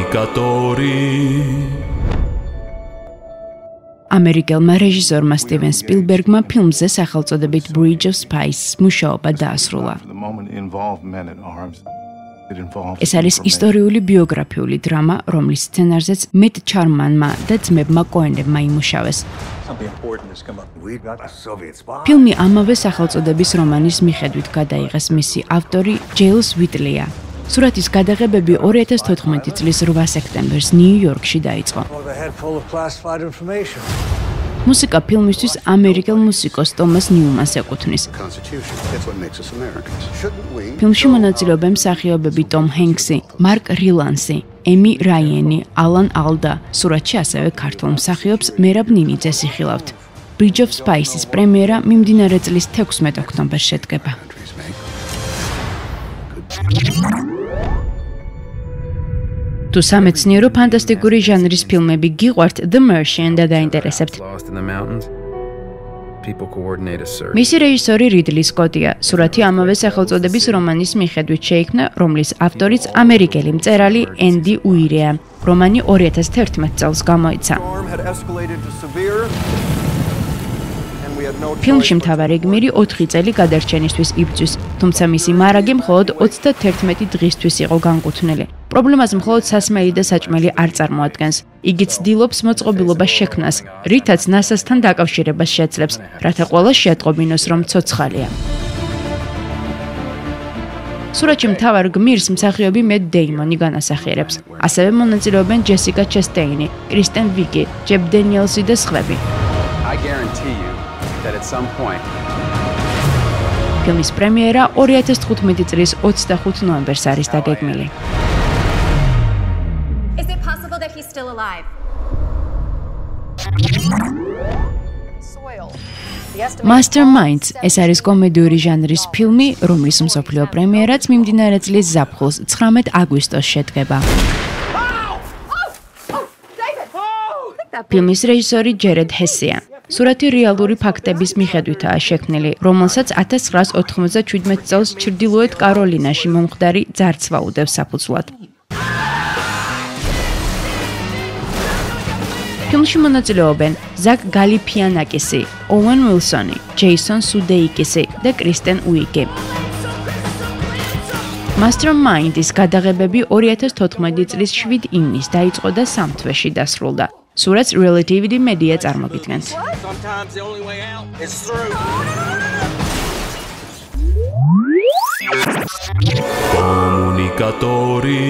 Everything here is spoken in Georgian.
Comunicatori. ამერიკელმა რეჟისორმა სტივენ სპილბერგმა ფილმზე სახელწოდებით Bridge of Spies მუშაობა დაასრულა. ეს არის ისტორიული ბიოგრაფიული დრამა, რომლის სცენარზეც მეტ ჩარმანმა და ძმებმა კოენებმა იმუშავეს. ფილმი ამავე სახელწოდების რომანის მიხედვით გადაიღეს მისი ავტორი ჯეილს ვიტლია. სურათის გადაღებები 2014 წლის 8 სექტემბერს ნიუ-იორკში დაიწყო. მუსიკა ფილმისთვის ამერიკელ მუსიკოს ტომას ნიუმანს ეკუთვნის. ფილმში მონაწილეობენ მსახიობები ტომ ჰენქსი, მარკ ილანსი, ემი რაიენი, ალან ალდა, სურათში ასევე ქართულ მსახიობს მერაბ ნინიძეს იხილავთ. Bridge of Spies-ის პრემიერა მიმდინარე წლის 16 ოქტომბერს შედგება. თუ სამეცნიერო ფანტასტიკური ჟანრის ფილმები გიყვართ, The Martian და დაინტერესებთ. მისი რეჟისორი რიდლი სკოტია. სურათი ამავე სახელწოდების რომანის მიხედვით შეიქმნა, რომლის ავტორიც ამერიკელი მწერალი ენდი უირია. რომანი 2011 წელს გამოიცა. ფილმში მთავარი გმირი 4 წელი გადარჩენისთვის იბრძვის, თუმცა მისი მარაგი მხოლოდ 31 დღისთვის იყო განკუთვნილი. პრობლემას მხოლოდ სასმელი და საჭმელი არ წარმოადგენს. იგი ცდილობს მოწყობილობას შექმნას, რითაც NASA-სთან დაკავშირებას შეძლებს, რათა ყველა შეატყობინოს, რომ ცოცხალია. სურათში მთავარ გმირს მსახიობი მეტ დეიმონი განასახიერებს. ასევე მონაწილეობენ ჯესიკა ჩესტეინი, კრისტენ ვიგი, ჯებ დენიელსი და სხვები. ფილმის პრემიერა 2015 წლის 25 ნოემბერს არის დაგეგმილი. Masterminds ეს არის კომედიური ჟანრის ფილმი, რომლის მსოფლიო პრემიერაც მიმდინარე წლის ზაფხულს 19 აგვისტოს შედგება. ფილმის რეჟისორი ჯერედ ჰესია. სურათი რეალური ფაქტების მიხედვითაა შექმნილი, რომელსაც 1997 წელს ჩრდილოეთ კაროლინაში მომხდარი ძარცვა უდევს საფუძვლად. ფილმში მონაწილეობენ ზაკ გალიფიანაკისი, ოუენ უილსონი, ჯეისონ სუდეიკისი და კრისტენ უიგი. Mastermind-ის გადაღებები 2014 წლის 7 ივნისს დაიწყო და 3 თვეში დასრულდა. სურათს Relativity Media წარმოგიდგენთ. Comunicatori.